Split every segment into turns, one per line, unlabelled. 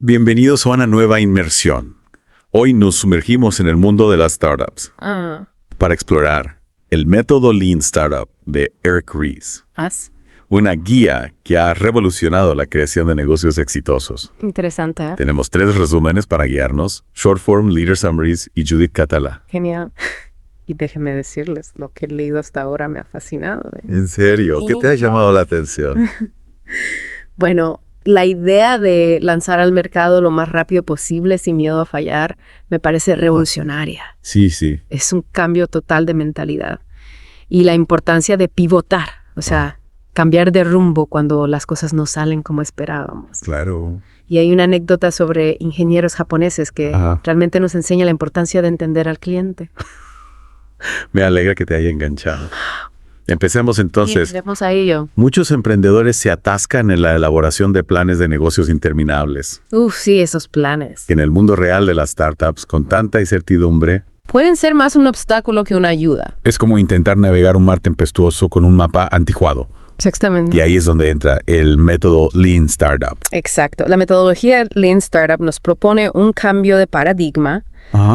Bienvenidos a una nueva inmersión. Hoy nos sumergimos en el mundo de las startups para explorar el método Lean Startup de Eric Ries, una guía que ha revolucionado la creación de negocios exitosos.
Interesante, ¿eh?
Tenemos 3 resúmenes para guiarnos: Short Form, Leader Summaries y Judith Catalá.
Genial. Y déjenme decirles, lo que he leído hasta ahora me ha fascinado, ¿eh?
¿En serio? ¿Qué te ha llamado la atención?
Bueno, la idea de lanzar al mercado lo más rápido posible sin miedo a fallar me parece revolucionaria.
Sí, sí.
Es un cambio total de mentalidad. Y la importancia de pivotar, o sea, cambiar de rumbo cuando las cosas no salen como esperábamos.
Claro.
Y hay una anécdota sobre ingenieros japoneses que realmente nos enseña la importancia de entender al cliente.
Me alegra que te haya enganchado. Empecemos entonces.
Vamos a ello.
Muchos emprendedores se atascan en la elaboración de planes de negocios interminables.
Sí, esos planes.
En el mundo real de las startups, con tanta incertidumbre,
Pueden ser más un obstáculo que una ayuda.
es como intentar navegar un mar tempestuoso con un mapa anticuado.
Exactamente.
Y ahí es donde entra el método Lean Startup.
Exacto. La metodología Lean Startup nos propone un cambio de paradigma.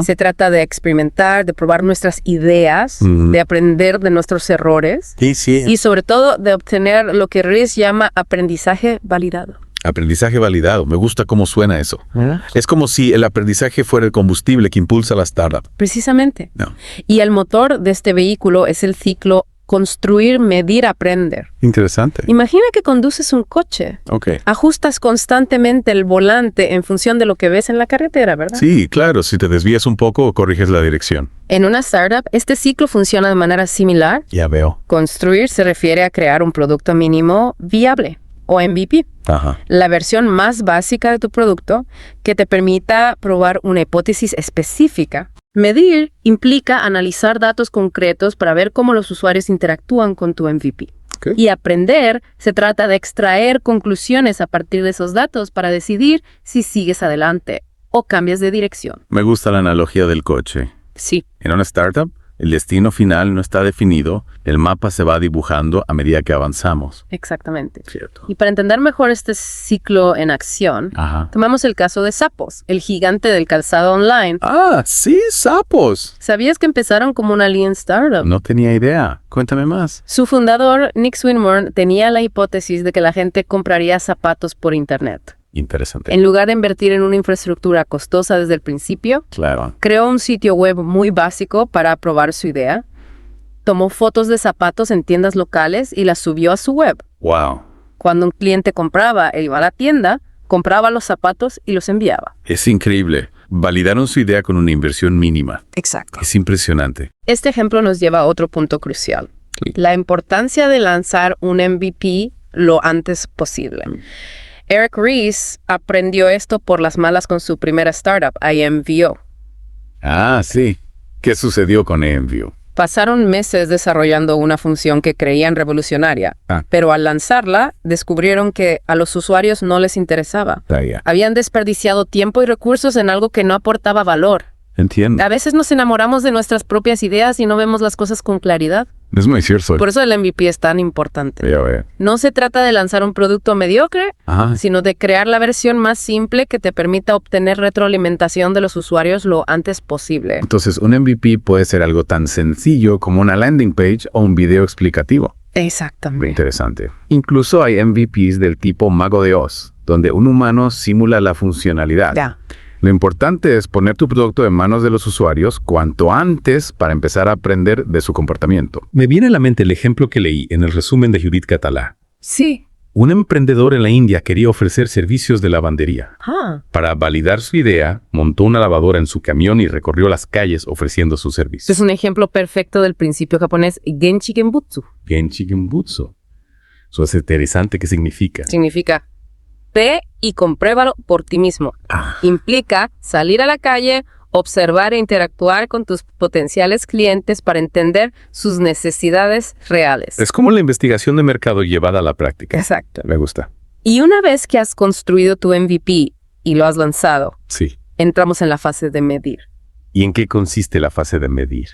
Se trata de experimentar, de probar nuestras ideas, de aprender de nuestros errores
Sí, sí.
y sobre todo de obtener lo que Ries llama aprendizaje validado.
Aprendizaje validado. Me gusta cómo suena eso.
¿Verdad?
Es como si el aprendizaje fuera el combustible que impulsa la startup.
Precisamente.
No.
Y el motor de este vehículo es el ciclo construir, medir, aprender.
Interesante.
Imagina que conduces un coche.
Ok.
Ajustas constantemente el volante en función de lo que ves en la carretera, ¿verdad?
Sí, claro. Si te desvías un poco, corriges la dirección.
En una startup, este ciclo funciona de manera similar.
Ya veo.
Construir se refiere a crear un producto mínimo viable, o MVP.
Ajá.
La versión más básica de tu producto que te permita probar una hipótesis específica. Medir implica analizar datos concretos para ver cómo los usuarios interactúan con tu MVP.
Ok.
Y aprender se trata de extraer conclusiones a partir de esos datos para decidir si sigues adelante o cambias de dirección.
Me gusta la analogía del coche.
Sí,
En una startup, el destino final no está definido, el mapa se va dibujando a medida que avanzamos.
exactamente.
Cierto.
Y para entender mejor este ciclo en acción,
Ajá.
tomamos el caso de Zappos, el gigante del calzado online.
Ah, sí, sapos.
¿Sabías que empezaron como una Lean Startup?
No tenía idea. Cuéntame más.
Su fundador, Nick Swinmurn, tenía la hipótesis de que la gente compraría zapatos por Internet.
Interesante.
En lugar de invertir en una infraestructura costosa desde el principio,
Claro.
creó un sitio web muy básico para probar su idea. Tomó fotos de zapatos en tiendas locales y las subió a su web.
Wow.
Cuando un cliente compraba e iba a la tienda, compraba los zapatos y los enviaba.
Es increíble. Validaron su idea con una inversión mínima.
Exacto.
Es impresionante.
Este ejemplo nos lleva a otro punto crucial.
Sí.
La importancia de lanzar un MVP lo antes posible. Eric Ries aprendió esto por las malas con su primera startup, IMVO.
Ah, sí. ¿Qué sucedió con Envio?
Pasaron meses desarrollando una función que creían revolucionaria,
Ah.
pero al lanzarla descubrieron que a los usuarios no les interesaba.
Ya.
Habían desperdiciado tiempo y recursos en algo que no aportaba valor.
Entiendo.
A veces nos enamoramos de nuestras propias ideas y no vemos las cosas con claridad.
Es muy cierto.
Por eso el MVP es tan importante.
Ya veo.
No se trata de lanzar un producto mediocre,
Ajá.
sino de crear la versión más simple que te permita obtener retroalimentación de los usuarios lo antes posible.
Entonces, un MVP puede ser algo tan sencillo como una landing page o un video explicativo. Muy
Exactamente.
interesante. Incluso hay MVPs del tipo Mago de Oz, donde un humano simula la funcionalidad.
Ya.
Lo importante es poner tu producto en manos de los usuarios cuanto antes para empezar a aprender de su comportamiento. Me viene a la mente el ejemplo que leí en el resumen de Judith Catalá.
Sí.
Un emprendedor en la India quería ofrecer servicios de lavandería. Para validar su idea, montó una lavadora en su camión y recorrió las calles ofreciendo sus
Este
servicios.
es un ejemplo perfecto del principio japonés Genchi Genbutsu.
Genchi Genbutsu. Eso es interesante. ¿Qué significa?
Significa ve y compruébalo por ti mismo. Implica salir a la calle, observar e interactuar con tus potenciales clientes para entender sus necesidades reales.
Es como la investigación de mercado llevada a la práctica.
Exacto.
Me gusta.
Y una vez que has construido tu MVP y lo has lanzado,
Sí.
entramos en la fase de medir.
¿Y en qué consiste la fase de medir?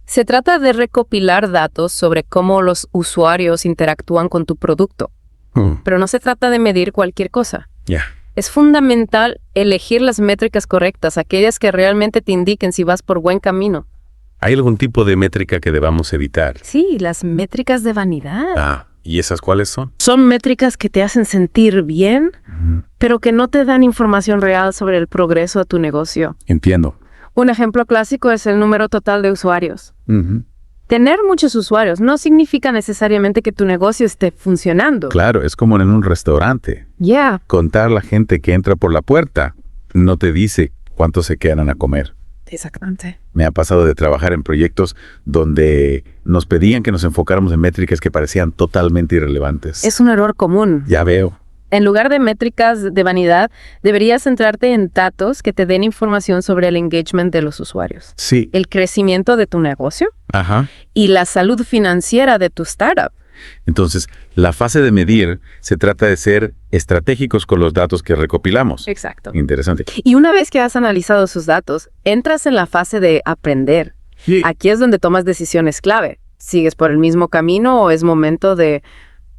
Se trata de recopilar datos sobre cómo los usuarios interactúan con tu producto, pero no se trata de medir cualquier cosa.
Ya.
Es fundamental elegir las métricas correctas, aquellas que realmente te indiquen si vas por buen camino.
¿Hay algún tipo de métrica que debamos evitar?
Sí, las métricas de vanidad.
¿Y esas cuáles son?
Son métricas que te hacen sentir bien, pero que no te dan información real sobre el progreso de tu negocio.
Entiendo.
Un ejemplo clásico es el número total de usuarios. Tener muchos usuarios no significa necesariamente que tu negocio esté funcionando.
Claro, es como en un restaurante.
Yeah.
Contar la gente que entra por la puerta no te dice cuántos se quedan a comer.
Exactamente.
Me ha pasado de trabajar en proyectos donde nos pedían que nos enfocáramos en métricas que parecían totalmente irrelevantes.
Es un error común.
Ya veo.
En lugar de métricas de vanidad, deberías centrarte en datos que te den información sobre el engagement de los usuarios.
Sí.
El crecimiento de tu negocio.
Ajá.
Y la salud financiera de tu startup.
Entonces, la fase de medir se trata de ser estratégicos con los datos que recopilamos.
Exacto.
Interesante.
Y una vez que has analizado sus datos, entras en la fase de aprender.
Sí.
Aquí es donde tomas decisiones clave. ¿Sigues por el mismo camino o es momento de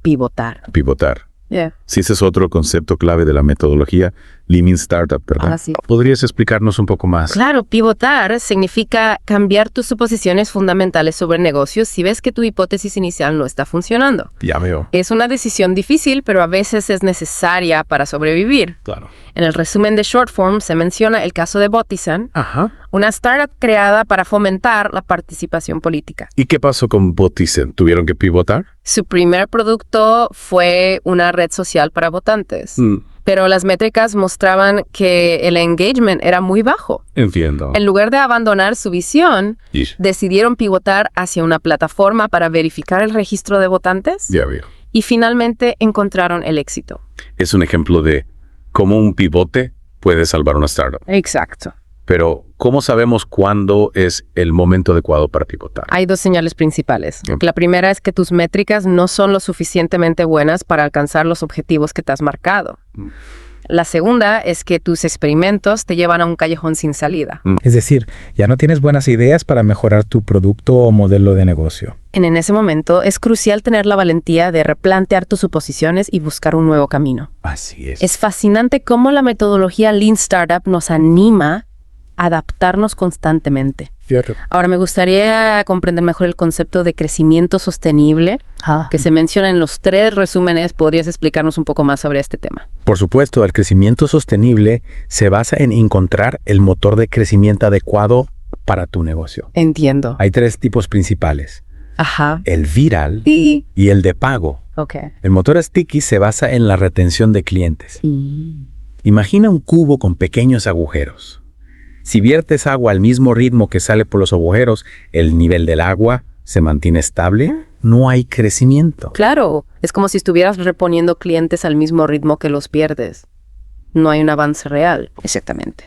pivotar?
Pivotar.
Yeah.
Sí, ese es otro concepto clave de la metodología Lean Startup, ¿verdad?
Sí.
¿Podrías explicarnos un poco más?
Claro, pivotar significa cambiar tus suposiciones fundamentales sobre negocios si ves que tu hipótesis inicial no está funcionando.
Ya veo.
Es una decisión difícil, pero a veces es necesaria para sobrevivir.
Claro.
En el resumen de Shortform se menciona el caso de Botisan, una startup creada para fomentar la participación política.
¿Y qué pasó con Botisan? ¿Tuvieron que pivotar?
Su primer producto fue una red social para votantes. Pero las métricas mostraban que el engagement era muy bajo.
Entiendo.
En lugar de abandonar su visión, decidieron pivotar hacia una plataforma para verificar el registro de votantes.
Ya veo.
Y finalmente encontraron el éxito.
Es un ejemplo de cómo un pivote puede salvar una startup.
Exacto.
Pero, ¿cómo sabemos cuándo es el momento adecuado para pivotar?
Hay dos señales principales. La primera es que tus métricas no son lo suficientemente buenas para alcanzar los objetivos que te has marcado. La segunda es que tus experimentos te llevan a un callejón sin salida.
Es decir, ya no tienes buenas ideas para mejorar tu producto o modelo de negocio.
En ese momento es crucial tener la valentía de replantear tus suposiciones y buscar un nuevo camino.
Así es.
Es fascinante cómo la metodología Lean Startup nos anima a adaptarnos constantemente.
Cierto.
Ahora, me gustaría comprender mejor el concepto de crecimiento sostenible que se menciona en los 3 resúmenes. ¿Podrías explicarnos un poco más sobre este tema?
Por supuesto, el crecimiento sostenible se basa en encontrar el motor de crecimiento adecuado para tu negocio.
Entiendo.
Hay 3 tipos principales. El viral y el de pago. El motor Sticky se basa en la retención de clientes. Imagina un cubo con pequeños agujeros. Si viertes agua al mismo ritmo que sale por los agujeros, el nivel del agua se mantiene estable, no hay crecimiento.
Claro, es como si estuvieras reponiendo clientes al mismo ritmo que los pierdes. No hay un avance real. Exactamente.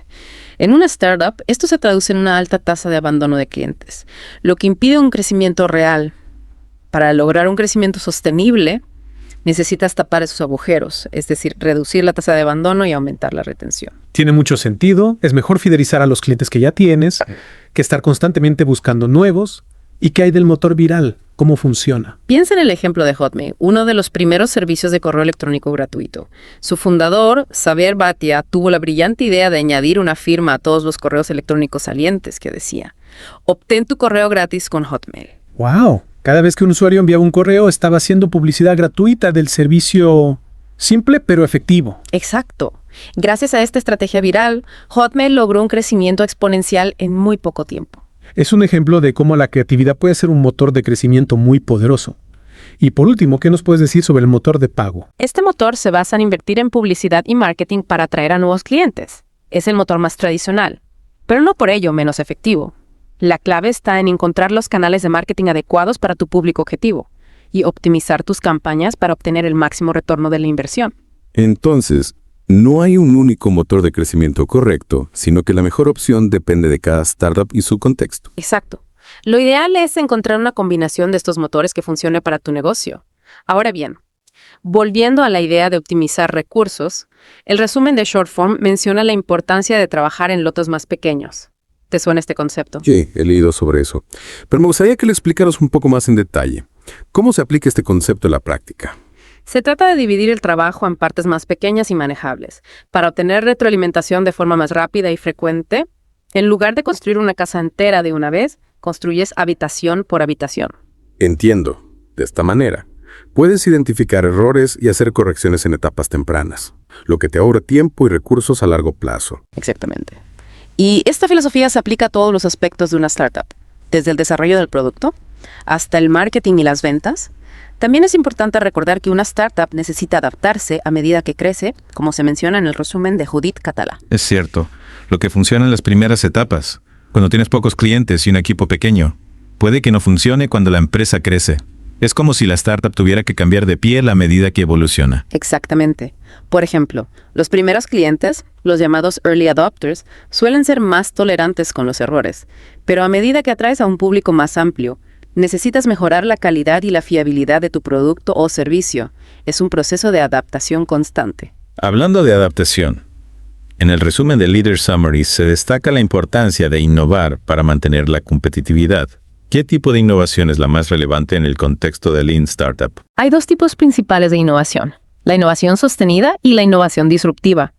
En una startup, esto se traduce en una alta tasa de abandono de clientes, lo que impide un crecimiento real. Para lograr un crecimiento sostenible, necesitas tapar esos agujeros, es decir, reducir la tasa de abandono y aumentar la retención.
Tiene mucho sentido, es mejor fidelizar a los clientes que ya tienes, que estar constantemente buscando nuevos. ¿Y qué hay del motor viral? ¿Cómo funciona?
Piensa en el ejemplo de Hotmail, uno de los primeros servicios de correo electrónico gratuito. Su fundador, Xavier Bhatia, tuvo la brillante idea de añadir una firma a todos los correos electrónicos salientes que decía: obtén tu correo gratis con Hotmail.
¡Wow! Cada vez que un usuario enviaba un correo, estaba haciendo publicidad gratuita del servicio simple pero efectivo.
Exacto. Gracias a esta estrategia viral, Hotmail logró un crecimiento exponencial en muy poco tiempo.
Es un ejemplo de cómo la creatividad puede ser un motor de crecimiento muy poderoso. Y por último, ¿qué nos puedes decir sobre el motor de pago?
Este motor se basa en invertir en publicidad y marketing para atraer a nuevos clientes. Es el motor más tradicional, pero no por ello menos efectivo. La clave está en encontrar los canales de marketing adecuados para tu público objetivo y optimizar tus campañas para obtener el máximo retorno de la inversión.
Entonces, no hay un único motor de crecimiento correcto, sino que la mejor opción depende de cada startup y su contexto.
Exacto. Lo ideal es encontrar una combinación de estos motores que funcione para tu negocio. Ahora bien, volviendo a la idea de optimizar recursos, el resumen de Shortform menciona la importancia de trabajar en lotes más pequeños. ¿Te suena este concepto?
Sí, he leído sobre eso. Pero me gustaría que lo explicaras un poco más en detalle. ¿Cómo se aplica este concepto en la práctica?
Se trata de dividir el trabajo en partes más pequeñas y manejables. Para obtener retroalimentación de forma más rápida y frecuente, en lugar de construir una casa entera de una vez, construyes habitación por habitación.
Entiendo. De esta manera, puedes identificar errores y hacer correcciones en etapas tempranas, lo que te ahorra tiempo y recursos a largo plazo.
Exactamente. Y esta filosofía se aplica a todos los aspectos de una startup, desde el desarrollo del producto hasta el marketing y las ventas. También es importante recordar que una startup necesita adaptarse a medida que crece, como se menciona en el resumen de Judith Català.
Es cierto. Lo que funciona en las primeras etapas, cuando tienes pocos clientes y un equipo pequeño, puede que no funcione cuando la empresa crece. Es como si la startup tuviera que cambiar de piel a medida que evoluciona.
Exactamente. Por ejemplo, los primeros clientes, los llamados early adopters, suelen ser más tolerantes con los errores, pero a medida que atraes a un público más amplio, necesitas mejorar la calidad y la fiabilidad de tu producto o servicio. Es un proceso de adaptación constante.
Hablando de adaptación, en el resumen de Leader Summary se destaca la importancia de innovar para mantener la competitividad. ¿Qué tipo de innovación es la más relevante en el contexto de Lean Startup?
Hay dos tipos principales de innovación: la innovación sostenida y la innovación disruptiva.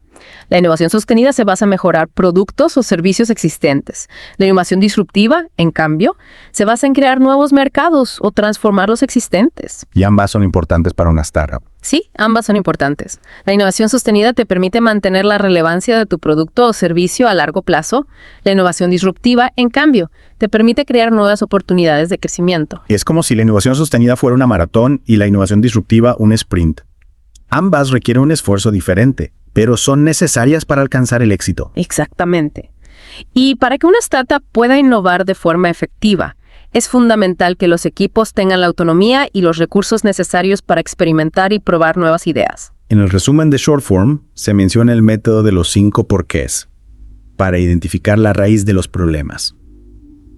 La innovación sostenida se basa en mejorar productos o servicios existentes. La innovación disruptiva, en cambio, se basa en crear nuevos mercados o transformar los existentes.
Y ambas son importantes para una startup.
Sí, ambas son importantes. La innovación sostenida te permite mantener la relevancia de tu producto o servicio a largo plazo. La innovación disruptiva, en cambio, te permite crear nuevas oportunidades de crecimiento.
Es como si la innovación sostenida fuera una maratón y la innovación disruptiva un sprint. Ambas requieren un esfuerzo diferente, pero son necesarias para alcanzar el éxito.
Exactamente. Y para que una startup pueda innovar de forma efectiva, es fundamental que los equipos tengan la autonomía y los recursos necesarios para experimentar y probar nuevas ideas.
En el resumen de Shortform se menciona el método de los 5 porqués para identificar la raíz de los problemas.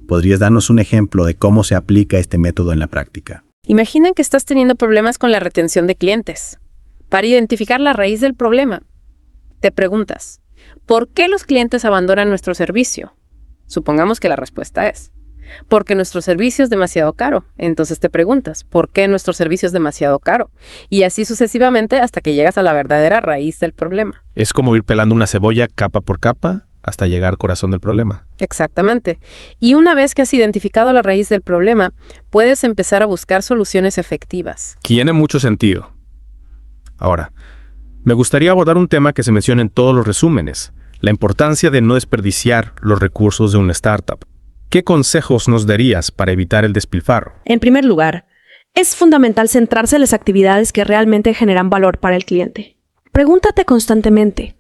¿Podrías darnos un ejemplo de cómo se aplica este método en la práctica?
Imagina que estás teniendo problemas con la retención de clientes. Para identificar la raíz del problema, te preguntas, ¿por qué los clientes abandonan nuestro servicio? Supongamos que la respuesta es, porque nuestro servicio es demasiado caro. Entonces te preguntas, ¿por qué nuestro servicio es demasiado caro? Y así sucesivamente hasta que llegas a la verdadera raíz del problema.
Es como ir pelando una cebolla capa por capa hasta llegar al corazón del problema.
Exactamente. Y una vez que has identificado la raíz del problema, puedes empezar a buscar soluciones efectivas.
Tiene mucho sentido. Ahora, me gustaría abordar un tema que se menciona en todos los resúmenes, la importancia de no desperdiciar los recursos de una startup. ¿Qué consejos nos darías para evitar el despilfarro?
En primer lugar, es fundamental centrarse en las actividades que realmente generan valor para el cliente. Pregúntate constantemente,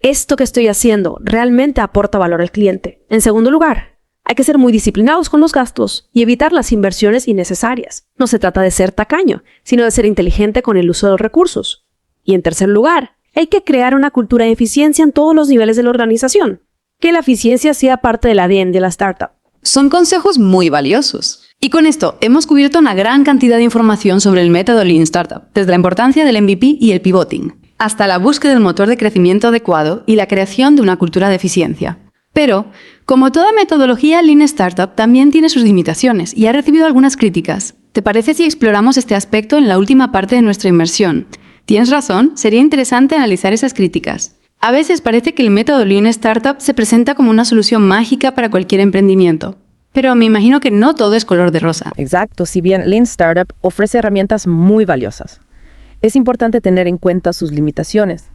¿esto que estoy haciendo realmente aporta valor al cliente? En segundo lugar, hay que ser muy disciplinados con los gastos y evitar las inversiones innecesarias. No se trata de ser tacaño, sino de ser inteligente con el uso de los recursos. Y en tercer lugar, hay que crear una cultura de eficiencia en todos los niveles de la organización. Que la eficiencia sea parte del ADN de la startup.
Son consejos muy valiosos. Y con esto hemos cubierto una gran cantidad de información sobre el método Lean Startup, desde la importancia del MVP y el pivoting, hasta la búsqueda del motor de crecimiento adecuado y la creación de una cultura de eficiencia. Pero, como toda metodología, Lean Startup también tiene sus limitaciones y ha recibido algunas críticas. ¿Te parece si exploramos este aspecto en la última parte de nuestra inmersión? Tienes razón, sería interesante analizar esas críticas. A veces parece que el método Lean Startup se presenta como una solución mágica para cualquier emprendimiento. Pero me imagino que no todo es color de rosa.
Exacto, si bien Lean Startup ofrece herramientas muy valiosas, es importante tener en cuenta sus limitaciones.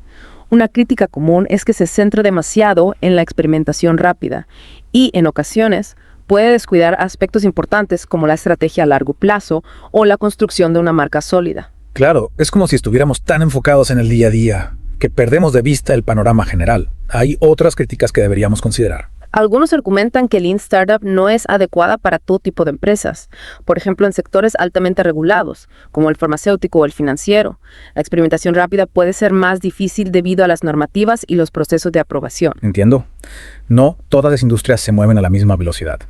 Una crítica común es que se centra demasiado en la experimentación rápida y, en ocasiones, puede descuidar aspectos importantes como la estrategia a largo plazo o la construcción de una marca sólida.
Claro, es como si estuviéramos tan enfocados en el día a día que perdemos de vista el panorama general. Hay otras críticas que deberíamos considerar.
Algunos argumentan que Lean Startup no es adecuada para todo tipo de empresas. Por ejemplo, en sectores altamente regulados, como el farmacéutico o el financiero. La experimentación rápida puede ser más difícil debido a las normativas y los procesos de aprobación.
Entiendo. No todas las industrias se mueven a la misma velocidad.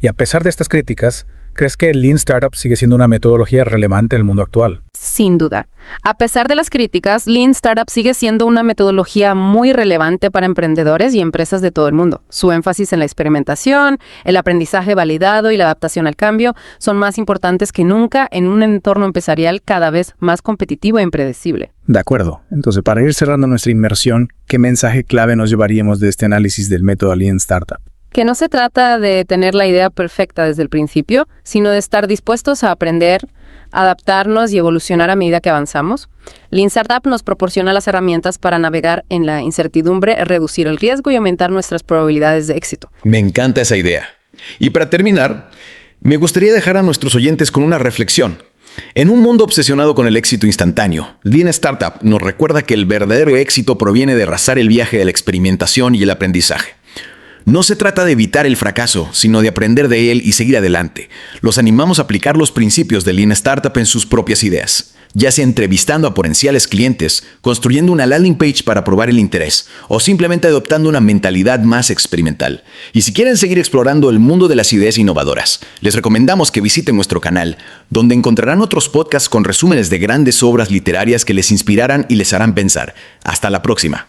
Y a pesar de estas críticas, ¿Crees que el Lean Startup sigue siendo una metodología relevante en el mundo actual?
Sin duda. A pesar de las críticas, Lean Startup sigue siendo una metodología muy relevante para emprendedores y empresas de todo el mundo. Su énfasis en la experimentación, el aprendizaje validado y la adaptación al cambio son más importantes que nunca en un entorno empresarial cada vez más competitivo e impredecible.
De acuerdo. Entonces, para ir cerrando nuestra inmersión, ¿qué mensaje clave nos llevaríamos de este análisis del método Lean Startup?
Que no se trata de tener la idea perfecta desde el principio, sino de estar dispuestos a aprender, adaptarnos y evolucionar a medida que avanzamos. Lean Startup nos proporciona las herramientas para navegar en la incertidumbre, reducir el riesgo y aumentar nuestras probabilidades de éxito.
Me encanta esa idea. Y para terminar, me gustaría dejar a nuestros oyentes con una reflexión. En un mundo obsesionado con el éxito instantáneo, Lean Startup nos recuerda que el verdadero éxito proviene de arrasar el viaje de la experimentación y el aprendizaje. No se trata de evitar el fracaso, sino de aprender de él y seguir adelante. Los animamos a aplicar los principios de Lean Startup en sus propias ideas, ya sea entrevistando a potenciales clientes, construyendo una landing page para probar el interés, o simplemente adoptando una mentalidad más experimental. Y si quieren seguir explorando el mundo de las ideas innovadoras, les recomendamos que visiten nuestro canal, donde encontrarán otros podcasts con resúmenes de grandes obras literarias que les inspirarán y les harán pensar. Hasta la próxima.